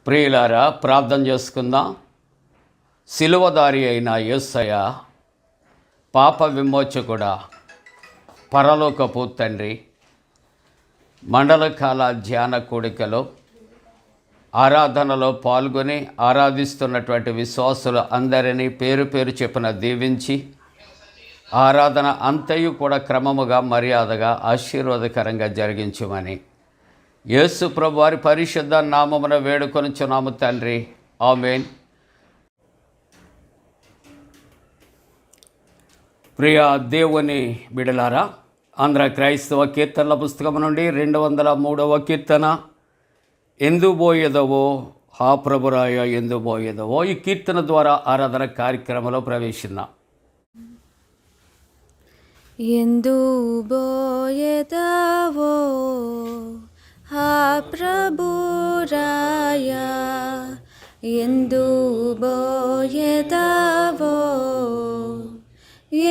ప్రియులారా, ప్రార్థన చేసుకుందాం. సిలువదారి అయిన యేసయ్య, పాప విమోచకుడా, పరలోకపు తండ్రి, మండలకాల ధ్యాన కూడికలో ఆరాధనలో పాల్గొని ఆరాధిస్తున్నటువంటి విశ్వాసులు అందరినీ పేరు పేరు చెప్పున దీవించి, ఆరాధన అంతయు కూడా క్రమముగా మర్యాదగా ఆశీర్వాదకరంగా జరిగించమని యేసు ప్రభు వారి పరిశుద్ధ నామమున వేడుకొనుచున్నాము తండ్రి. ఆమేన్. ప్రియ దేవుని బిడలారా, ఆంధ్ర క్రైస్తవ కీర్తనల పుస్తకం నుండి 203వ కీర్తన, ఎందుబోయేదవో హా ప్రభురాయ ఎందుబోయేదవో. ఈ కీర్తన ద్వారా ఆరాధన కార్యక్రమంలో ప్రవేశిద్దాం. ఎందుబోయేదవో హా ప్రభురాయ ఎందుబోయేదవో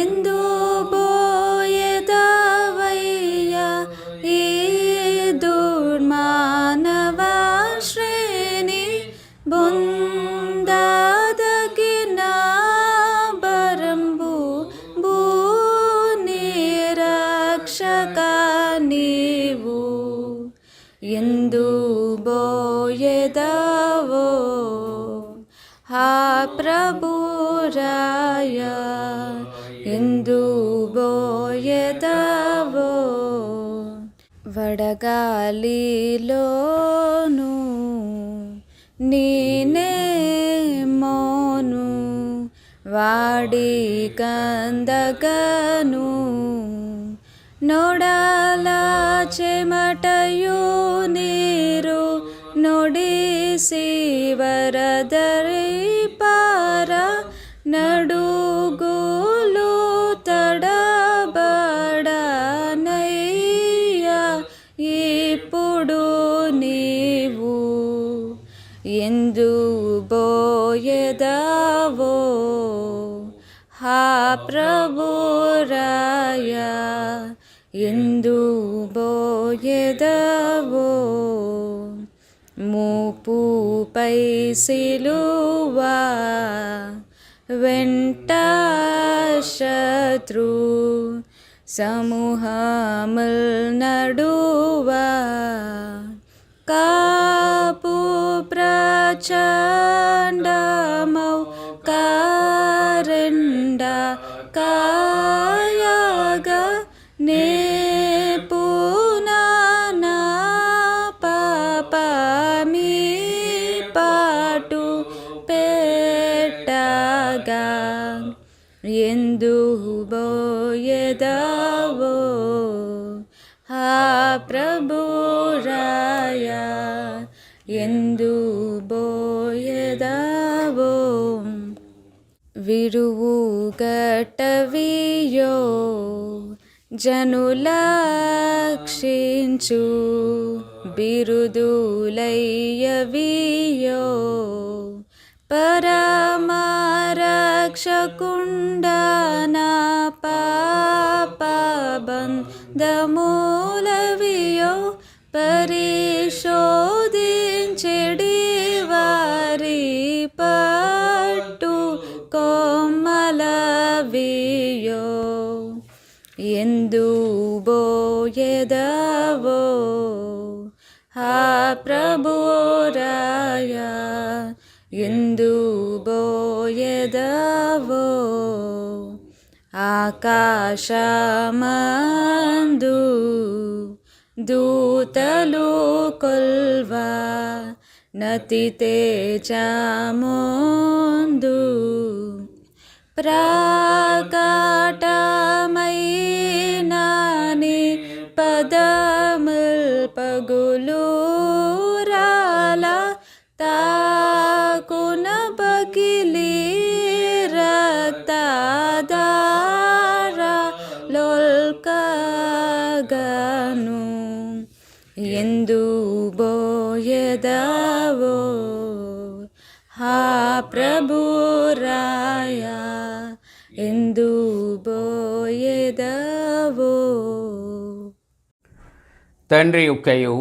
ఎందుబోయేదవయ్యా ఈ దుర్మానవ శ్రేణి బొందాదగిన బరంబు భూని రక్షక నీవు ఎందుబోయేదవో హా ప్రభురాయ ఎందుబోయేదవో. వడగాలిలోను నీనేమోను వాడి కందగను నోడాల చెమటయు నీరు నొడిసి వరదరి పార నడుగులు తడబడనయ్యా ఇప్పుడు నీవు ఎందుబోయేదవో హా ప్రభురాయ ఎందుబోయేదవో. మూపుపై సిలువా వెంట శత్రు సమూహముల్ నడువా కాపు ప్రచండమౌ కారెండ కాయగా నే పునానా పాపమి పాటు పెట్టగా ఎందుబోయేదవో హా ప్రభురాయ ఎందుబోయేదవో. విరువు గట్టవియో జనులక్షించు బిరుదులయ్యవియో పరమరక్షకుండనా పాపబంధములవియో పరిశోధించెడి వారి పట్టు కొమ్మలవియో ఎందుబోయేదవో హా ప్రభురాయ ఎందుబోయేదవో. ఆకాశమందు దూతలు కొల్వా నతి తేజముందు ప్రాకటమైనాని పదముల్ పగులురాల తాకున పగిలి రక్తధార లోల్కగను ఎందుబోయేదవో హా ప్రభురాయ ఎందుబోయేదవో. తండ్రి యొక్కయు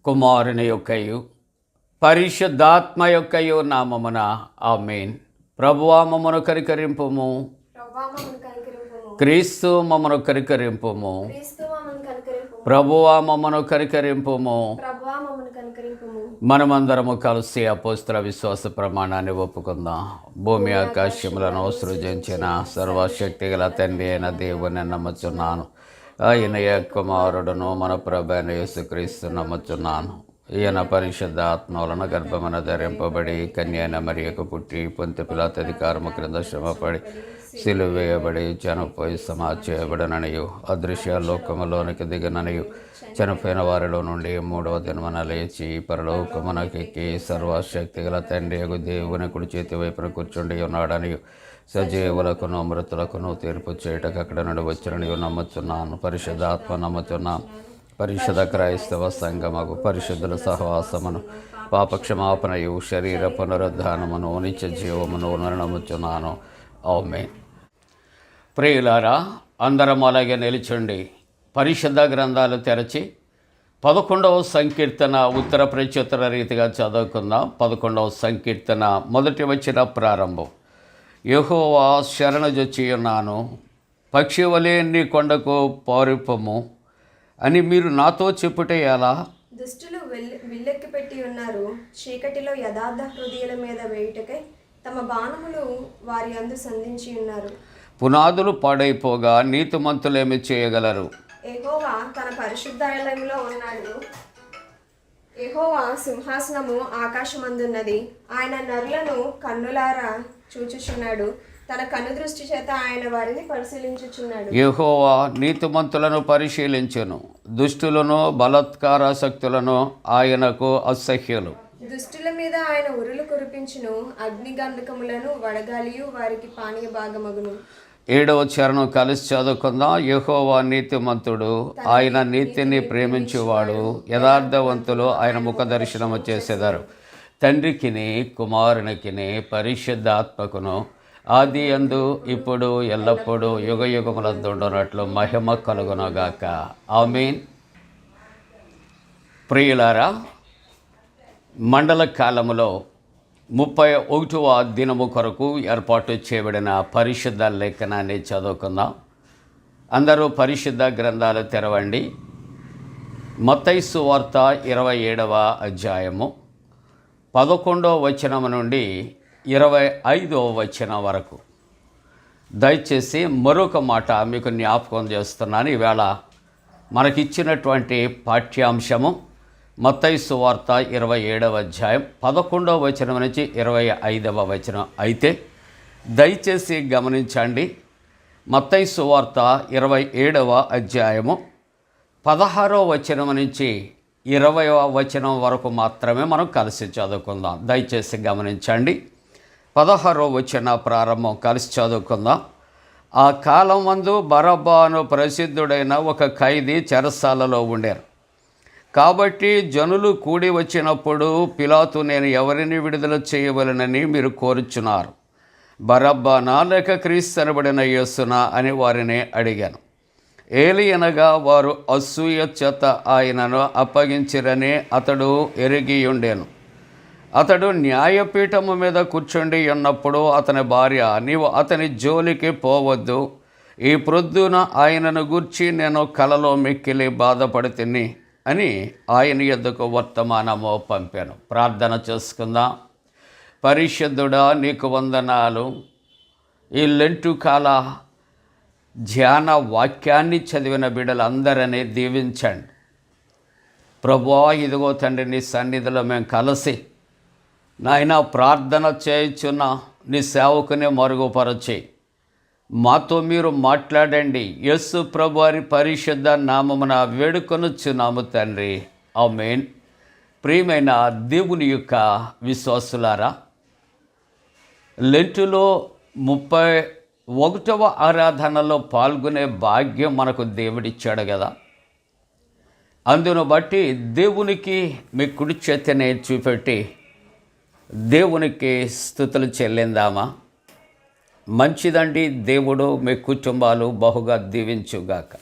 కుమారుని యొక్కయు పరిశుద్ధాత్మ యొక్కయు నామమున ఆమేన్. ప్రభువా మమ్మను కరికరింపుము, క్రీస్తు మమ్మను కరికరింపుము, ప్రభువా మమ్మను కరికరింపుము. మనమందరము కలిసి అపోస్తల విశ్వాస ప్రమాణాన్ని ఒప్పుకుందాం. భూమి ఆకాశములను సృజించిన సర్వశక్తి గల తండ్రి అయిన దేవుని నమ్ముచున్నాను. ఆయన కుమారుడును మన ప్రభు అయిన యేసుక్రీస్తు నమ్ముచున్నాను. ఈయన పరిశుద్ధ ఆత్మ వలన గర్భమున ధరింపబడి కన్యైన మరియకు పుట్టి పొంతి పిలాతు అధికారము క్రింద శ్రమపడి సిలువ వేయబడి చనిపోయి సమాధి చేయబడననియు అదృశ్య లోకములోనికి దిగననియు చనిపోయిన వారిలో నుండి మూడవ దినమున లేచి పరలోకమునకెక్కి సర్వశక్తి గల తండ్రి యగు దేవుని కుడి చేతి వైపున కూర్చుండి ఉన్నాడనియు సజీవులకును మృతులకును తీర్పు చేయటకు అక్కడ నుండి వచ్చిననియు నమ్ముచున్నాను. పరిశుద్ధాత్మ నమ్ముచున్నాను. పరిశుద్ధ క్రైస్తవ సంఘమగు పరిశుద్ధుల సహవాసమును పాపక్షమాపణయు శరీర పునరుద్ధానమును నిత్య జీవమును నమ్ముచున్నాను. ఆమేన్. ప్రియులారా, అందరం అలాగే నిలిచండి. పరిశుద్ధ గ్రంథాలు తెరచి 11వ సంకీర్తన ఉత్తర ప్రత్యుత్తర రీతిగా చదువుకుందాం. 11వ సంకీర్తన మొదటి వచ్చిన ప్రారంభం. యెహోవా శరణుజొచ్చియున్నాను, పక్షి వలె నీ కొండకు పారిపోము అని మీరు నాతో చెప్పుటే ఎలా? దుష్టులు విల్లెక్కి పెట్టి ఉన్నారు, చీకటిలో యథార్థ హృదయాల మీద వేయుటకై తమ బాణములు వారి అందు సంధించి ఉన్నారు. పునాదులు పాడైపోగా నీతిమంతులేమి చేయగలరు? యెహోవా తన పరిశుద్ధాలయంలో ఉన్నాడు. యెహోవా సింహాసనము ఆకాశమందున్నది. ఆయన నరులను కన్నులారా చూచుచున్నాడు. తన కనుదృష్టి చేత ఆయన వారిని పరిశీలించుచున్నాడు. యెహోవా నీతిమంతులను పరిశీలించును, దుష్టులను బలాత్కారాసక్తులను ఆయనకు అసహ్యులు. దుష్టుల మీద ఆయన ఉరులు కురిపించును, అగ్నిగంధకములను వడగాలియు వారికి పానీయ భాగమగును. 7వ చరణం కలిసి చదువుకుందాం. యెహోవా నీతిమంతుడు, ఆయన నీతిని ప్రేమించువాడు. యథార్థవంతులు ఆయన ముఖ దర్శనము చేసేదారు. తండ్రికిని కుమారునికిని పరిశుద్ధాత్మకును ఆది యందు ఇప్పుడు ఎల్లప్పుడూ యుగ యుగములందుండునట్లు మహిమ కలుగునుగాక. ఆమేన్. ప్రియులారా, మండల కాలములో 31వ దినము కొరకు ఏర్పాటు చేయబడిన పరిశుద్ధ లేఖనాన్ని చదువుకుందాం. అందరూ పరిశుద్ధ గ్రంథాలు తెరవండి. మత్తయి సువార్త 27వ అధ్యాయము 11వ వచనం నుండి 25వ వచనం వరకు. దయచేసి మరొక మాట మీకు జ్ఞాపకం చేస్తున్నాను. ఈవేళ మనకిచ్చినటువంటి పాఠ్యాంశము మత్తయి సువార్త 27వ అధ్యాయం 11వ వచనం నుంచి 25వ వచనం అయితే దయచేసి గమనించండి. మత్తయి సువార్త 27వ అధ్యాయము 16వ వచనం నుంచి 20వ వచనం వరకు మాత్రమే మనం కలిసి చదువుకుందాం. దయచేసి గమనించండి. 16వ వచన ప్రారంభం కలిసి చదువుకుందాం. ఆ కాలం మందు బరబ్బా అను ప్రసిద్ధుడైన ఒక ఖైదీ చెరసాలలో ఉండారు. కాబట్టి జనులు కూడి వచ్చినప్పుడు పిలాతు, నేను ఎవరిని విడుదల చేయవలనని మీరు కోరుచున్నారు, బరబ్బానా లేక క్రీస్తు అనబడిన యేసునా అని వారిని అడిగాను. ఏలియనగా వారు అసూయ చేత ఆయనను అప్పగించిరని అతడు ఎరిగి ఉండెను. అతడు న్యాయపీఠము మీద కూర్చుండి ఉన్నప్పుడు అతని భార్య, నీవు అతని జోలికి పోవద్దు, ఈ ప్రొద్దున ఆయనను గూర్చి నేను కలలో మిక్కిలి బాధపడితిని అని ఆయన యొద్దకు వర్తమానము పంపాను. ప్రార్థన చేసుకుందాం. పరిశుద్ధుడా, నీకు వందనాలు. ఈ లెంటు కాల ధ్యాన వాక్యాన్ని చదివిన బిడ్డలందరినీ దీవించండి ప్రభువా. ఇదిగో తండ్రి, నీ సన్నిధిలో మేము కలిసి నాయన ప్రార్థన చేయుచున్న నీ సేవకుని మరుగుపరచి మాతో మీరు మాట్లాడండి. యేసు ప్రభు వారి పరిశుద్ధ నామమున వేడుకొనుచున్నాము తండ్రి. ఆమేన్. ప్రియమైన దేవుని యొక్క విశ్వాసులారా, లెంటులో 31వ ఆరాధనలో పాల్గొనే భాగ్యం మనకు దేవుడిచ్చాడు కదా. అందును బట్టి దేవునికి మీ కుడి చేతిని చూపెట్టి దేవునికి స్తుతులు చెల్లిందామా? మంచిదండి. దేవుడు మీ కుటుంబాలు బహుగా దీవించుగాక.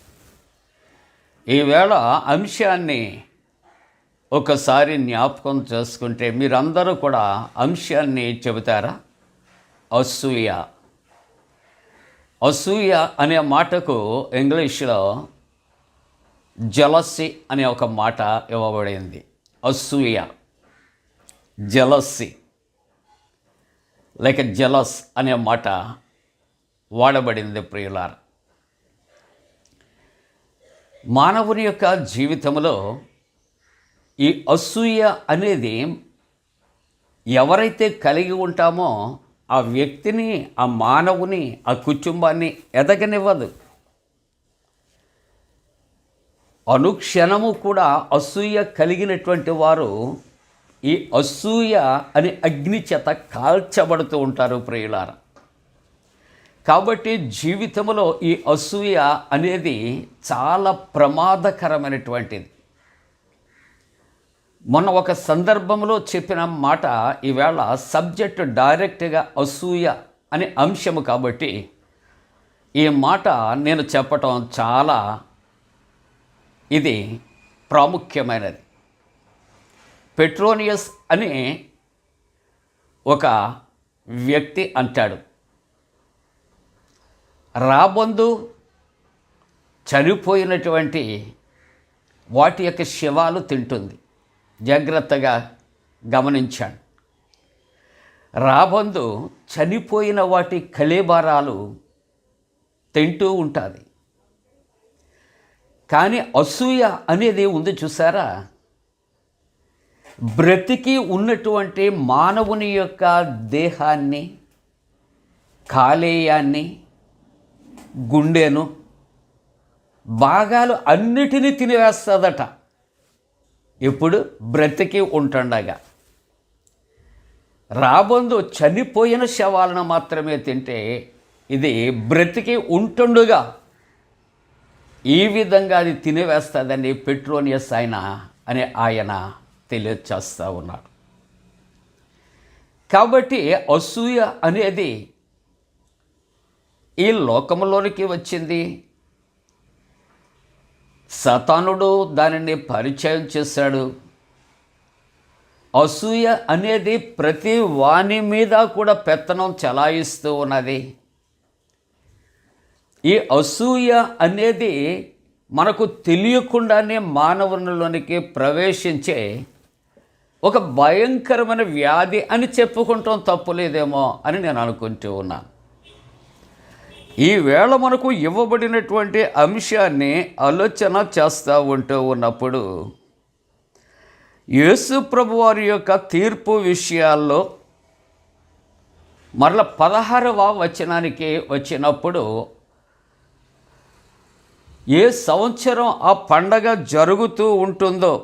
ఈవేళ అంశాన్ని ఒకసారి జ్ఞాపకం చేసుకుంటే మీరందరూ కూడా అంశాన్ని చెబుతారా? అసూయ. అసూయ అనే మాటకు ఇంగ్లీష్లో జలస్సీ అనే ఒక మాట ఇవ్వబడింది. అసూయ, జలస్సీ, లేక జలస్ అనే మాట వాడబడింది. ప్రియులారా, మానవుని యొక్క జీవితంలో ఈ అసూయ అనేది ఎవరైతే కలిగి ఉంటామో ఆ వ్యక్తిని, ఆ మానవుని, ఆ కుటుంబాన్ని ఎదగనివ్వదు. అనుక్షణము కూడా అసూయ కలిగినటువంటి వారు ఈ అసూయ అనే అగ్ని చేత కాల్చబడుతూ ఉంటారు. ప్రియులారా, కాబట్టి జీవితంలో ఈ అసూయ అనేది చాలా ప్రమాదకరమైనటువంటిది. మొన్న ఒక సందర్భంలో చెప్పిన మాట ఈవేళ సబ్జెక్టు డైరెక్ట్గా అసూయ అనే అంశము కాబట్టి ఈ మాట నేను చెప్పటం చాలా ఇది ప్రాముఖ్యమైనది. పెట్రోనియస్ అనే ఒక వ్యక్తి అంటాడు, రాబందు చనిపోయినటువంటి వాటి యొక్క శవాలు తింటుంది. జాగ్రత్తగా గమనించాడు. రాబందు చనిపోయిన వాటి కళేబరాలు తింటూ ఉంటుంది. కానీ అసూయ అనేది ఉంది చూసారా, బ్రతికి ఉన్నటువంటి మానవుని యొక్క దేహాన్ని, కాలేయాన్ని, గుండెను, భాగాలు అన్నిటినీ తినివేస్తుందట. ఇప్పుడు బ్రతికి ఉంటుండగా రాబందు చనిపోయిన శవాలను మాత్రమే తింటే, ఇది బ్రతికి ఉంటుండగా ఈ విధంగా అది తినివేస్తుందని పెట్రోనియస్ ఆయన తెలియచేస్తూ ఉన్నాడు. కాబట్టి అసూయ అనేది ఈ లోకంలోనికి వచ్చింది. సతానుడు దానిని పరిచయం చేశాడు. అసూయ అనేది ప్రతి వాని మీద కూడా పెత్తనం చెలాయిస్తూ ఉన్నది. ఈ అసూయ అనేది మనకు తెలియకుండానే మానవునిలోనికి ప్రవేశించే ఒక భయంకరమైన వ్యాధి అని చెప్పుకుంటాం తప్పులేదేమో అని నేను అనుకుంటూ ఉన్నాను. ఈవేళ మనకు ఇవ్వబడినటువంటి అంశాన్ని ఆలోచన చేస్తూ ఉంటూ ఉన్నప్పుడు యేసు ప్రభువారి యొక్క తీర్పు విషయాల్లో మరల 16వ వచనానికి వచ్చినప్పుడు, ఏ సంవత్సరం ఆ పండగ జరుగుతూ ఉంటుందో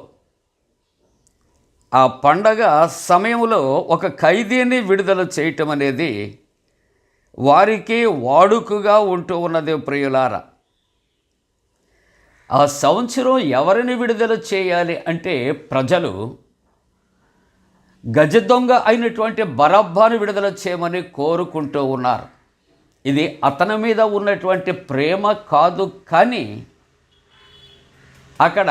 ఆ పండగ సమయంలో ఒక ఖైదీని విడుదల చేయటం అనేది వారికి వాడుకగా ఉంటూ ఉన్నది. ప్రియులారా, ఆ సంవత్సరం ఎవరిని విడుదల చేయాలి అంటే ప్రజలు గజ దొంగ అయినటువంటి బరబ్బాను విడుదల చేయమని కోరుకుంటూ ఉన్నారు. ఇది అతని మీద ఉన్నటువంటి ప్రేమ కాదు, కానీ అక్కడ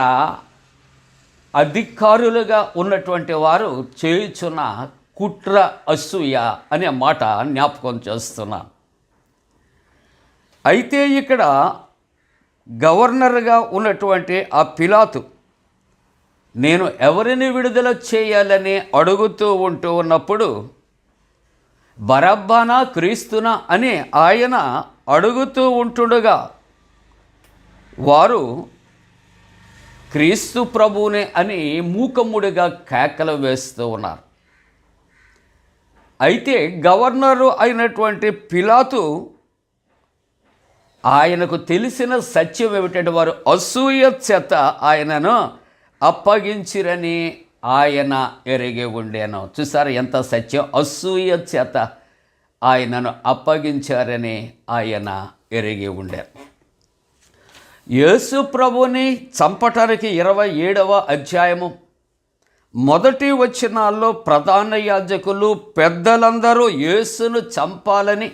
అధికారులుగా ఉన్నటువంటి వారు చేయుచున్న కుట్ర, అసూయ అనే మాట జ్ఞాపకం చేస్తున్నాను. అయితే ఇక్కడ గవర్నర్గా ఉన్నటువంటి ఆ పిలాతు నేను ఎవరిని విడుదల చేయాలని అడుగుతూ ఉంటూ ఉన్నప్పుడు, బరబ్బానా క్రీస్తునా అని ఆయన అడుగుతూ ఉంటుండగా వారు క్రీస్తు ప్రభువునే అని మూకమ్ముడిగా కేకలు వేస్తూ ఉన్నారు. అయితే గవర్నరు అయినటువంటి పిలాతు ఆయనకు తెలిసిన సత్యం ఏమిటంటే వారు అసూయ చేత ఆయనను అప్పగించిరని ఆయన ఎరిగి ఉండేను. చూసారు ఎంత సత్యం! అసూయ చేత ఆయనను అప్పగించారని ఆయన ఎరిగి ఉండారు. యేసు ప్రభుని చంపటానికి 27వ అధ్యాయము మొదటి వచనాల్లో ప్రధాన యాజకులు పెద్దలందరూ యేసును చంపాలని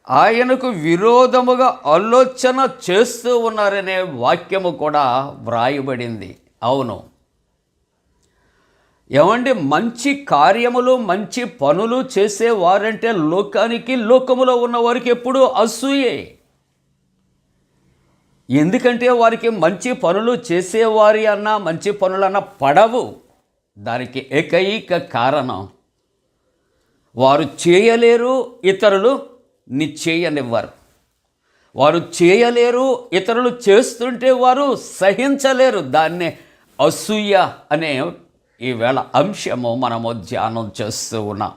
ఆయనకు విరోధముగా ఆలోచన చేస్తూ ఉన్నారనే వాక్యము కూడా వ్రాయబడింది. అవును, ఏమండి, మంచి కార్యములు మంచి పనులు చేసేవారంటే లోకములో ఉన్న వారికి ఎప్పుడూ అసూయే. ఎందుకంటే వారికి మంచి పనులు చేసేవారి అన్నా మంచి పనులన్నా పడవు. దానికి ఏకైక కారణం, వారు చేయలేరు, ఇతరులు చేయనివ్వరు. వారు చేయలేరు, ఇతరులు చేస్తుంటే వారు సహించలేరు. దాన్నే అసూయ అనే ఈవేళ అంశము మనము ధ్యానం చేస్తూ ఉన్నాం.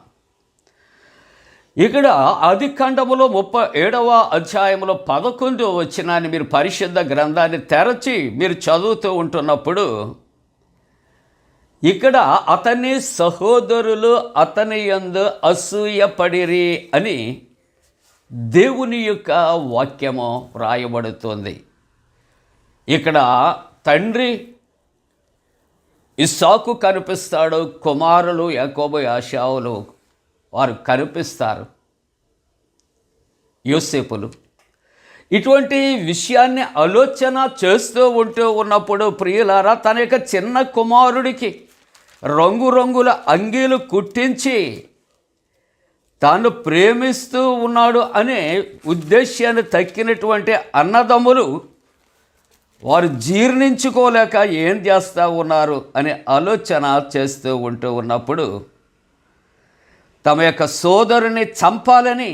ఇక్కడ ఆదికాండములో 37వ అధ్యాయంలో 11వ వచనాన్ని మీరు పరిశుద్ధ గ్రంథాన్ని తెరచి మీరు చదువుతూ ఉంటున్నప్పుడు, ఇక్కడ అతని సహోదరులు అతని యందు అసూయపడిరి అని దేవుని యొక్క వాక్యము రాయబడుతుంది. ఇక్కడ తండ్రి ఇస్సాకు కనిపిస్తాడు, కుమారులు యాకోబు యాషావులు వారు కనిపిస్తారు, యోసేపులు. ఇటువంటి విషయాన్ని ఆలోచన చేస్తూ ఉన్నప్పుడు ప్రియులారా, తన యొక్క చిన్న కుమారుడికి రంగురంగుల అంగీలు కుట్టించి తాను ప్రేమిస్తూ ఉన్నాడు అనే ఉద్దేశాన్ని తక్కినటువంటి అన్నదమ్ములు వారు జీర్ణించుకోలేక ఏం చేస్తూ ఉన్నారు అనే ఆలోచన చేస్తూ ఉన్నప్పుడు తమ యొక్క సోదరుని చంపాలని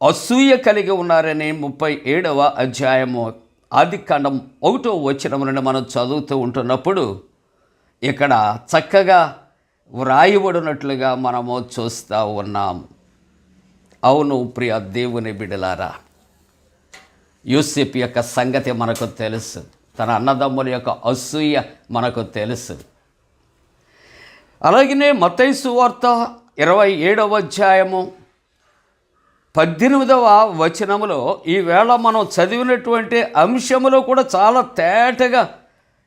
అసూయ కలిగి ఉన్నారని 37వ అధ్యాయము ఆదికాండం 1వ వచనం నుండి మనం చదువుతూ ఉంటున్నప్పుడు ఇక్కడ చక్కగా వ్రాయబడినట్లుగా మనము చూస్తూ ఉన్నాం. అవును ప్రియ దేవుని బిడ్డలారా, యూసెఫ్ యొక్క సంగతి మనకు తెలుసు, తన అన్నదమ్ముల యొక్క అసూయ మనకు తెలుసు. అలాగనే మత్తయి సువార్త 27వ అధ్యాయము 18వ వచనములో ఈవేళ మనం చదివినటువంటి అంశములో కూడా చాలా తేటగా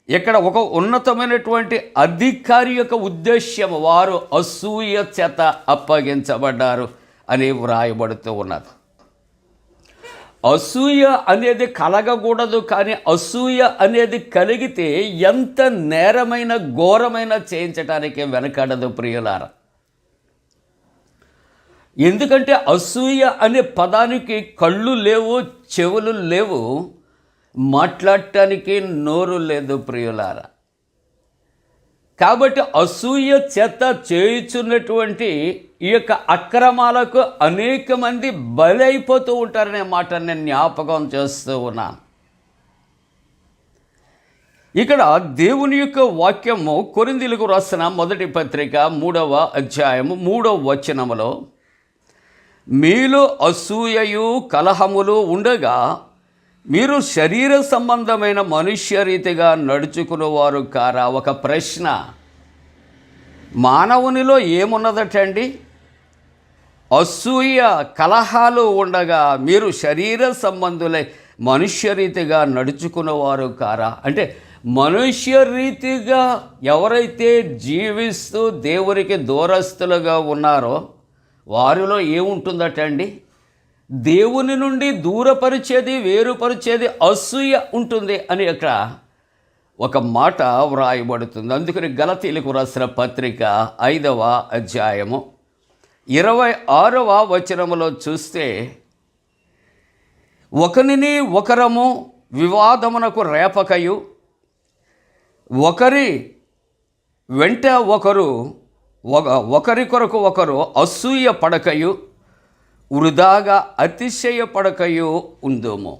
ఇక్కడ ఒక ఉన్నతమైనటువంటి అధికారి యొక్క ఉద్దేశ్యం, వారు అసూయ చేత అప్పగించబడ్డారు అని వ్రాయబడుతూ ఉన్నది. అసూయ అనేది కలగకూడదు, కానీ అసూయ అనేది కలిగితే ఎంత నేరమైన ఘోరమైన చేయించడానికి వెనకాడదు ప్రియులారా. ఎందుకంటే అసూయ అనే పదానికి కళ్ళు లేవు, చెవులు లేవు, మాట్లాడటానికి నోరు లేదు ప్రియులారా. కాబట్టి అసూయ చేత చేయుచున్నటువంటి ఈ యొక్క అక్రమాలకు అనేక మంది బలైపోతూ ఉంటారనే మాట నేను జ్ఞాపకం చేస్తూ ఉన్నాను. ఇక్కడ దేవుని యొక్క వాక్యము కొరింథీయులకు రాసిన మొదటి పత్రిక 3వ అధ్యాయము 3వ వచనములో, మీలో అసూయయు కలహములు ఉండగా మీరు శరీర సంబంధమైన మనుష్య రీతిగా నడుచుకునేవారు కారా? ఒక ప్రశ్న. మానవునిలో ఏమున్నదటండి? అసూయ కలహాలు ఉండగా మీరు శరీర సంబంధులై మనుష్య రీతిగా నడుచుకునేవారు కారా? అంటే మనుష్య రీతిగా ఎవరైతే జీవిస్తూ దేవునికి దూరస్తులుగా ఉన్నారో వారిలో ఏముంటుందటండి? దేవుని నుండి దూరపరిచేది, వేరుపరిచేది అసూయ ఉంటుంది అని ఇక్కడ ఒక మాట వ్రాయబడుతుంది. అందుకని గలతీయులకు రాసిన పత్రిక 5వ అధ్యాయము 26వ వచనములో చూస్తే, ఒకరిని ఒకరము వివాదమునకు రేపకయు ఒకరి వెంట ఒకరి కొరకు ఒకరు అసూయ పడకయు వృధాగా అతిశయపడకయు ఉందుము.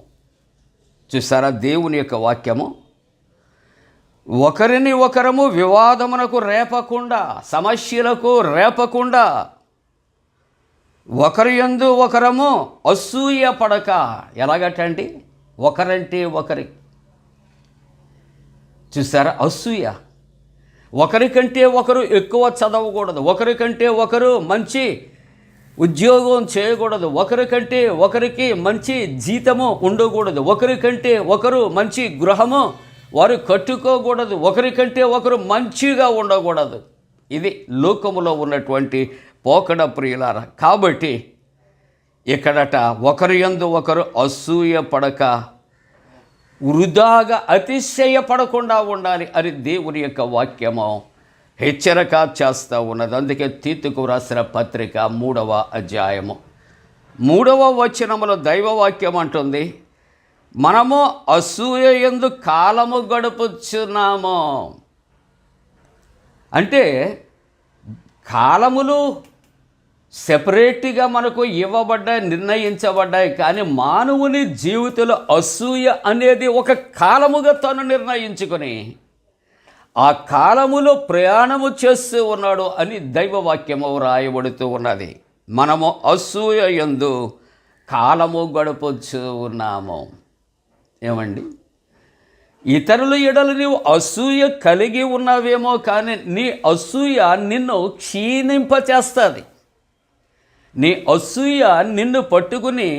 చూసారా దేవుని యొక్క వాక్యము? ఒకరిని ఒకరము వివాదమునకు రేపకుండా, సమస్యలకు రేపకుండా, ఒకరి యందు ఒకరము అసూయ పడక. ఎలాగటండి? ఒకరంటే ఒకరి, చూసారా అసూయ. ఒకరికంటే ఒకరు ఎక్కువ చదవకూడదు, ఒకరికంటే ఒకరు మంచి ఉద్యోగం చేయకూడదు, ఒకరికంటే ఒకరికి మంచి జీతము ఉండకూడదు, ఒకరికంటే ఒకరు మంచి గృహము వారు కట్టుకోకూడదు, ఒకరికంటే ఒకరు మంచిగా ఉండకూడదు. ఇది లోకములో ఉన్నటువంటి పోకడ ప్రియులారా. కాబట్టి ఇక్కడట ఒకరి యందు ఒకరు అసూయ పడక వృధాగా అతిశయపడకుండా ఉండాలి అని దేవుని యొక్క వాక్యము హెచ్చరిక చేస్తూ ఉన్నది. అందుకే తీతుకు రాసిన పత్రిక 3వ అధ్యాయము 3వ వచనములో దైవవాక్యం అంటుంది, మనము అసూయ యందు కాలము గడుపుచున్నాము. అంటే కాలములు సెపరేట్గా మనకు ఇవ్వబడ్డాయి, నిర్ణయించబడ్డాయి. కానీ మానవుని జీవితంలో అసూయ అనేది ఒక కాలముగా తను నిర్ణయించుకొని ఆ కాలములో ప్రయాణము చేస్తూ ఉన్నాడు అని దైవవాక్యము రాయబడుతూ ఉన్నది. మనము అసూయ యందు కాలము గడుపుచూ ఉన్నాము. ఏమండి, ఇతరుల ఎడలు నీవు అసూయ కలిగి ఉన్నావేమో, కానీ నీ అసూయ నిన్ను క్షీణింపచేస్తుంది. నీ అసూయ నిన్ను పట్టుకుని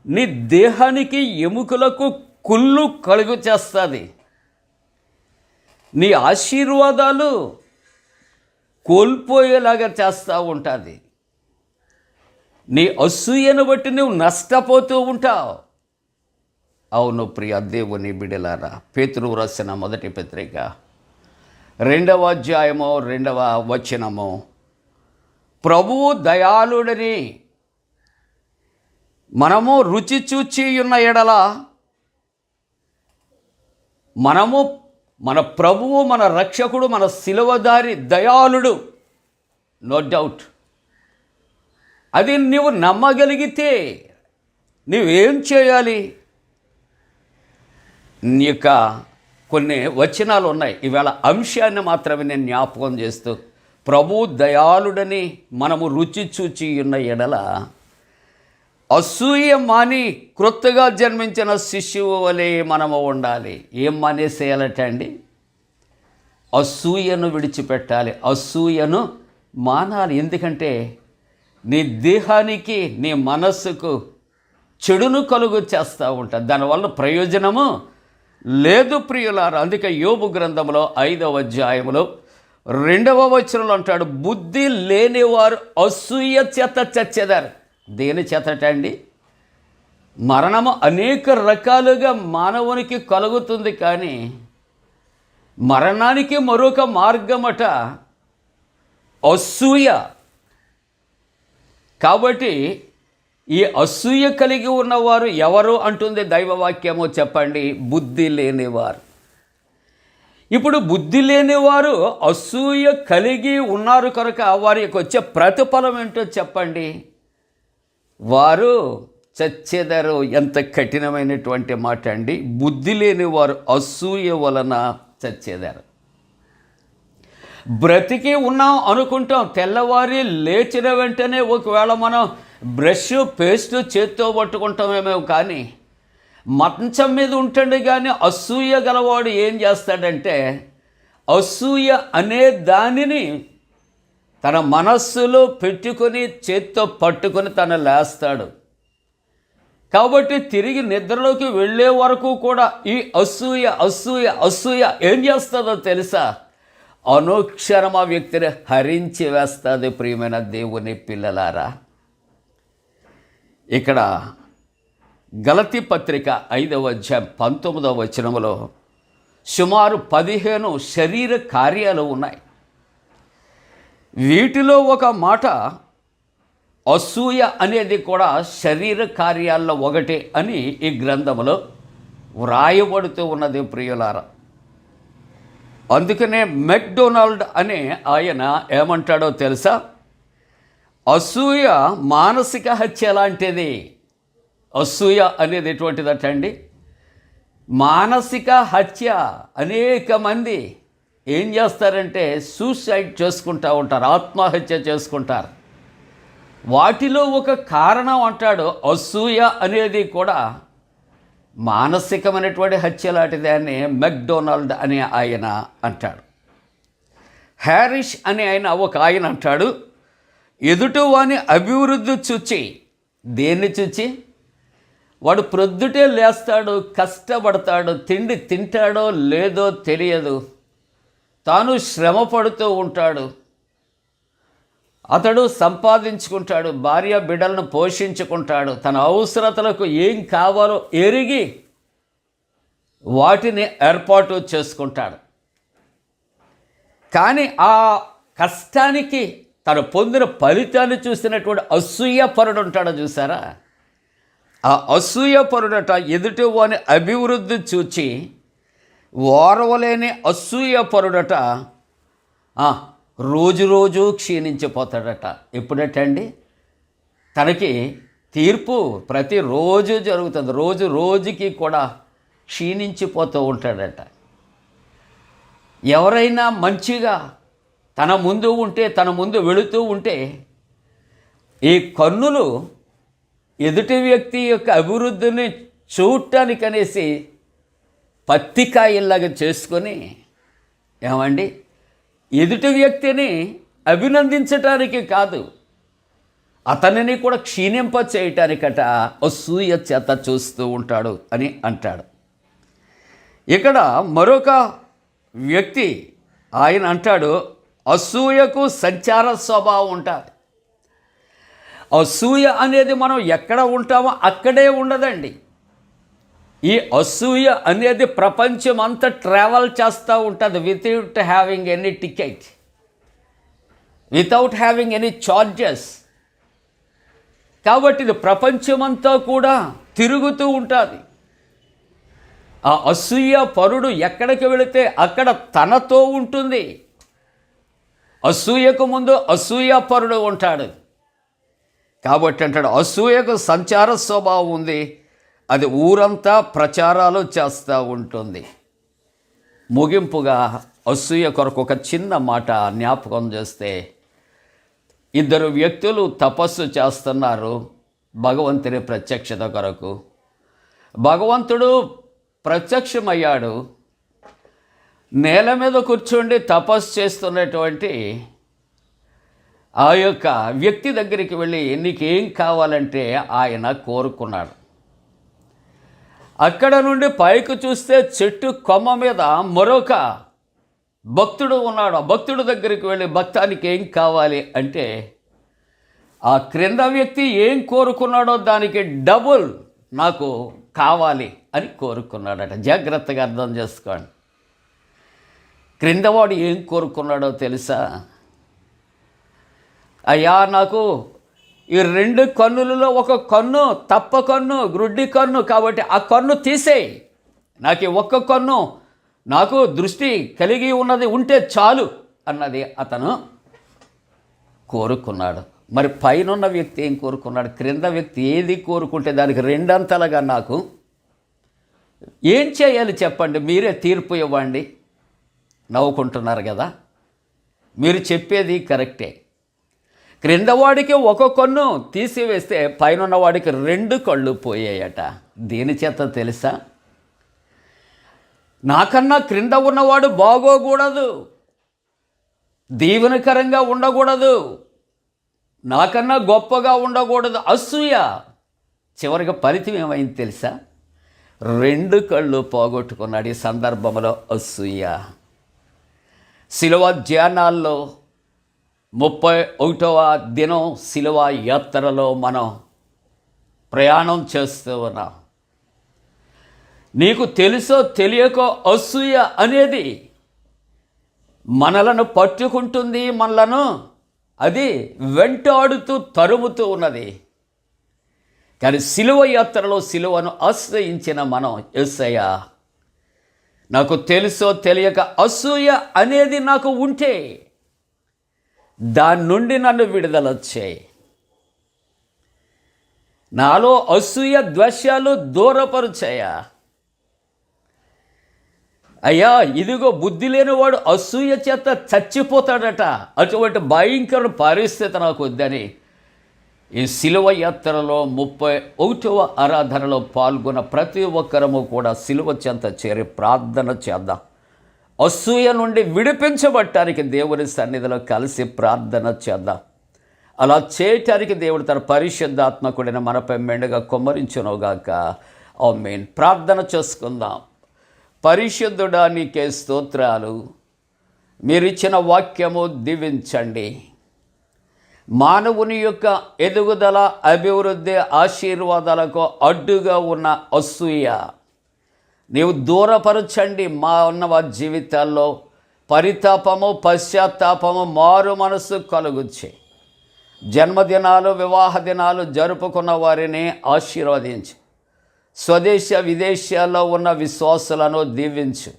నీ దేహానికి ఎముకలకు కుళ్ళు కలుగు చేస్తుంది. నీ ఆశీర్వాదాలు కోల్పోయేలాగా చేస్తూ ఉంటుంది. నీ అసూయను బట్టి నువ్వు నష్టపోతూ ఉంటావు. అవును ప్రియ దేవుని బిడ్డలారా, పేతురు రాసిన మొదటి పత్రిక 2వ అధ్యాయము 2వ వచనము, ప్రభువు దయాళుడని మనము రుచి చూచి ఉన్న ఎడల మనము మన ప్రభువు, మన రక్షకుడు, మన శిలువదారి దయాళుడు, నో డౌట్. అది నువ్వు నమ్మగలిగితే నువ్వేం చేయాలి? నీ యొక్క కొన్ని వచనాలు ఉన్నాయి. ఈవేళ అంశాన్ని మాత్రమే నేను జ్ఞాపకం చేస్తూ, ప్రభు దయాళుడని మనము రుచి చూచి ఉన్న ఎడల అసూయ మాని క్రొత్తగా జన్మించిన శిశువు వలె మనము ఉండాలి. ఏం మానేసేయాలట అండి? అసూయను విడిచిపెట్టాలి, అసూయను మానాలి. ఎందుకంటే నీ దేహానికి, నీ మనస్సుకు చెడును కలుగు చేస్తూ ఉంటుంది. దానివల్ల ప్రయోజనము లేదు ప్రియులారా. అందుకే యోబు గ్రంథంలో 5వ అధ్యాయంలో 2వ వచనంలో అంటాడు, బుద్ధి లేనివారు అసూయ చేత చచ్చెదారు. దేని చేతట అండి? మరణము అనేక రకాలుగా మానవునికి కలుగుతుంది, కానీ మరణానికి మరొక మార్గమట అసూయ. కాబట్టి ఈ అసూయ కలిగి ఉన్నవారు ఎవరు అంటుంది దైవవాక్యము? చెప్పండి, బుద్ధి లేనివారు. ఇప్పుడు బుద్ధి లేనివారు అసూయ కలిగి ఉన్నారు కనుక వారికి వచ్చే ప్రతిఫలం ఏంటో చెప్పండి. వారు చచ్చెదరు. ఎంత కఠినమైనటువంటి మాట అండి. బుద్ధి లేని వారు అసూయ వలన చచ్చెదరు. బ్రతికి ఉన్నాం అనుకుంటాం, తెల్లవారి లేచిన వెంటనే ఒకవేళ మనం బ్రష్ పేస్ట్ చేత్తో పట్టుకుంటామేమో, కానీ మంచం మీద ఉంటుంది. కానీ అసూయ గలవాడు ఏం చేస్తాడంటే, అసూయ అనే దానిని తన మనస్సులో పెట్టుకొని చేత్తో పట్టుకొని తను లేస్తాడు. కాబట్టి తిరిగి నిద్రలోకి వెళ్ళే వరకు కూడా ఈ అసూయ అసూయ అసూయ ఏం చేస్తుందో తెలుసా? అనుక్షణం ఆ వ్యక్తిని హరించి వేస్తుంది. ప్రియమైన దేవుని పిల్లలారా, ఇక్కడ గలతీ పత్రిక 5వ అధ్యాయం 19వ వచనంలో సుమారు 15 శరీర కార్యాలు ఉన్నాయి. వీటిలో ఒక మాట అసూయ అనేది కూడా శరీర కార్యాల్లో ఒకటి అని ఈ గ్రంథంలో వ్రాయబడుతూ ఉన్నది ప్రియులారా. అందుకనే మెక్డొనాల్డ్ అనే ఆయన ఏమంటాడో తెలుసా? అసూయ మానసిక హత్య లాంటిది. అసూయ అనేది ఎటువంటిదటండి? మానసిక హత్య. అనేక మంది ఏం చేస్తారంటే సూసైడ్ చేసుకుంటూ ఉంటారు, ఆత్మహత్య చేసుకుంటారు. వాటిలో ఒక కారణం అంటాడు అసూయ అనేది కూడా మానసికమైనటువంటి హత్య లాంటిది అని మెక్డొనాల్డ్ అనే ఆయన అంటాడు. హ్యారిష్ అనే ఆయన అంటాడు, ఎదుటివాని అభివృద్ధి చూచి. దేన్ని చూచి? వాడు ప్రొద్దుటే లేస్తాడు, కష్టపడతాడు, తిండి తింటాడో లేదో తెలియదు, తాను శ్రమ పడుతూ ఉంటాడు, అతడు సంపాదించుకుంటాడు, భార్య బిడ్డలను పోషించుకుంటాడు, తన అవసరతలకు ఏం కావాలో ఎరిగి వాటిని ఏర్పాటు చేసుకుంటాడు. కానీ ఆ కష్టానికి తను పొందిన ఫలితాన్ని చూసినటువంటి అసూయపరుడు ఉంటాడో చూసారా, ఆ అసూయపరుడట ఎదుటి వాని అభివృద్ధి చూచి ఓర్వలేని అసూయపరుడట రోజు రోజు క్షీణించిపోతాడట. ఎప్పుడటండి? తనకి తీర్పు ప్రతిరోజు జరుగుతుంది, రోజు రోజుకి కూడా క్షీణించిపోతూ ఉంటాడట. ఎవరైనా మంచిగా తన ముందు ఉంటే, తన ముందు వెళుతూ ఉంటే, ఈ కన్నులు ఎదుటి వ్యక్తి యొక్క అభివృద్ధిని చూడటానికనేసి పత్తికాయల్లాగా చేసుకొని ఏమండి ఎదుటి వ్యక్తిని అభినందించటానికి కాదు, అతనిని కూడా క్షీణింప చేయటానికట అసూయ చేత చూస్తూ ఉంటాడు అని అంటాడు. ఇక్కడ మరొక వ్యక్తి ఆయన అంటాడు, అసూయకు సంచార స్వభావం ఉంటుంది. అసూయ అనేది మనం ఎక్కడ ఉంటామో అక్కడే ఉండదండి. ఈ అసూయ అనేది ప్రపంచం అంతా ట్రావెల్ చేస్తూ ఉంటుంది without having any ticket, without having any charges. కాబట్టి ఇది ప్రపంచమంతా కూడా తిరుగుతూ ఉంటుంది. ఆ అసూయ పరుడు ఎక్కడికి వెళితే అక్కడ తనతో ఉంటుంది. అసూయకు ముందు అసూయపరుడు ఉంటాడు. కాబట్టి అంటాడు అసూయకు సంచార స్వభావం ఉంది, అది ఊరంతా ప్రచారాలు చేస్తూ ఉంటుంది. ముగింపుగా అసూయ కొరకు ఒక చిన్న మాట జ్ఞాపకం చేస్తే, ఇద్దరు వ్యక్తులు తపస్సు చేస్తున్నారు భగవంతుని ప్రత్యక్షత కొరకు. భగవంతుడు ప్రత్యక్షమయ్యాడు. నేల మీద కూర్చోండి తపస్సు చేస్తున్నటువంటి ఆ యొక్క వ్యక్తి దగ్గరికి వెళ్ళి నీకేం కావాలంటే ఆయన కోరుకున్నాడు. అక్కడ నుండి పైకి చూస్తే చెట్టు కొమ్మ మీద మరొక భక్తుడు ఉన్నాడు. ఆ భక్తుడి దగ్గరికి వెళ్ళి భక్తానికి ఏం కావాలి అంటే ఆ క్రింద వ్యక్తి ఏం కోరుకున్నాడో దానికి డబుల్ నాకు కావాలి అని కోరుకున్నాడట. జాగ్రత్తగా అర్థం చేసుకోండి. క్రిందవాడు ఏం కోరుకున్నాడో తెలుసా? అయ్యా నాకు ఈ 2 కన్నులలో ఒక కన్ను తప్ప కన్ను, గ్రుడ్డి కన్ను, కాబట్టి ఆ కన్ను తీసేయి, నాకు ఈ ఒక్క కన్ను నాకు దృష్టి కలిగి ఉన్నది ఉంటే చాలు అన్నది అతను కోరుకున్నాడు. మరి పైనున్న వ్యక్తి ఏం కోరుకున్నాడు? క్రింద వ్యక్తి ఏది కోరుకుంటే దానికి 2 అంతలుగా నాకు ఏం చేయాలి చెప్పండి, మీరే తీర్పు ఇవ్వండి. నవ్వుకుంటున్నారు కదా, మీరు చెప్పేది కరెక్టే. క్రిందవాడికి ఒక కన్ను తీసివేస్తే పైన వాడికి 2 కళ్ళు పోయాయట. దేని చేత తెలుసా? నాకన్నా క్రింద ఉన్నవాడు బాగోకూడదు, దీవెనకరంగా ఉండకూడదు, నాకన్నా గొప్పగా ఉండకూడదు, అసూయ. చివరిగా ఫలితం ఏమైంది తెలుసా? 2 కళ్ళు పోగొట్టుకున్నాడు. ఈ సందర్భంలో అసూయ. శిలువ ధ్యానాల్లో 31వ దినం శిలువ యాత్రలో మనం ప్రయాణం చేస్తూ ఉన్నాం. నీకు తెలుసో తెలియకో అసూయ అనేది మనలను పట్టుకుంటుంది, మనలను అది వెంటాడుతూ తరుముతూ ఉన్నది. కానీ శిలువ యాత్రలో శిలువను ఆశ్రయించిన మనం యేసయ్యా నాకు తెలుసో తెలియక అసూయ అనేది నాకు ఉంటే దాని నుండి నన్ను విడుదల చేయి, నాలో అసూయ ద్వేషాలు దూరపరుచాయా. అయ్యా ఇదిగో బుద్ధి లేనివాడు అసూయ చేత చచ్చిపోతాడట. అటువంటి భయంకర పరిస్థితి నాకు వద్దని ఈ శిలువ యాత్రలో 31వ ఆరాధనలో పాల్గొన్న ప్రతి ఒక్కరము కూడా శిలువ చెంత చేరి ప్రార్థన చేద్దాం. అసూయ నుండి విడిపించబడటానికి దేవుని సన్నిధిలో కలిసి ప్రార్థన చేద్దాం. అలా చేయటానికి దేవుడు తన పరిశుద్ధాత్మకుడిని మనపై మెండుగా కుమ్మరించునుగాక. ఆమేన్. ప్రార్థన చేసుకుందాం. పరిశుద్ధుడా నీకే స్తోత్రాలు. మీరిచ్చిన వాక్యము దీవించండి. మానవుని యొక్క ఎదుగుదల, అభివృద్ధి, ఆశీర్వాదాలకు అడ్డుగా ఉన్న అసూయ నీవు దూరపరచండి. మా ఉన్నవ జీవితాల్లో పరితాపము, పశ్చాత్తాపము, మారు మనస్సు కలుగుచ్చి జన్మదినాలు, వివాహ దినాలు జరుపుకున్న వారిని ఆశీర్వదించు. స్వదేశ విదేశాల్లో ఉన్న విశ్వాసులను దీవించు.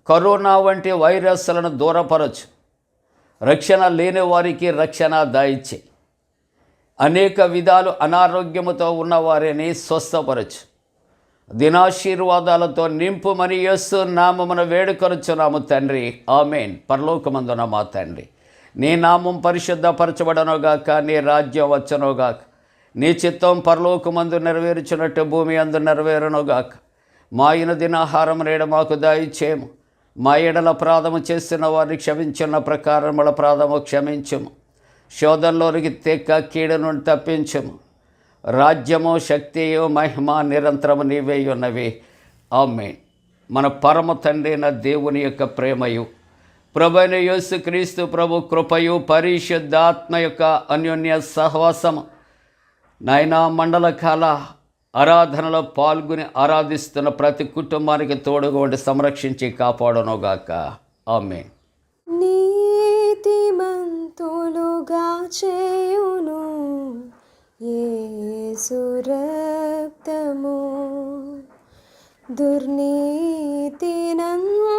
కరోనా వంటి వైరస్లను దూరపరచు. రక్షణ లేని వారికి రక్షణ దయచేయి. అనేక విధాలు అనారోగ్యముతో ఉన్న వారిని స్వస్థపరచు. దినాశీర్వాదాలతో నింపుమని యేసు నామమున వేడుకొనుచున్నాము తండ్రి. ఆమేన్. పరలోకమందున మా తండ్రి, నీ నామం పరిశుద్ధపరచబడనుగాక, నీ రాజ్యం వచ్చనుగాక, నీ చిత్తం పరలోకమందు నెరవేర్చున్నట్టు భూమి అందు నెరవేరునుగాక. మా దినాహారం నేడు మాకు దయచేయము. మా ఎడల అపరాధము చేస్తున్న వారిని క్షమించున్న ప్రకారముల అపరాధము క్షమించుము. శోధనలోనికి తెక్క కీడు నుండి తప్పించుము. రాజ్యము, శక్తియు, మహిమ నిరంతరము నీవే ఉన్నవి. ఆమేన్. మన పరమ తండ్రి అయిన దేవుని యొక్క ప్రేమయు, ప్రభువైన యేసుక్రీస్తు ప్రభు కృపయు, పరిశుద్ధాత్మ యొక్క అన్యోన్య సహవాసము నాయనా మండల కాల ఆరాధనలో పాల్గొని ఆరాధిస్తున్న ప్రతి కుటుంబానికి తోడుగా ఉండి సంరక్షించి కాపాడనుగాక. ఆమేన్. నీతిమంతులుగా చేయును యేసు రక్తము, దుర్నీతినంతయు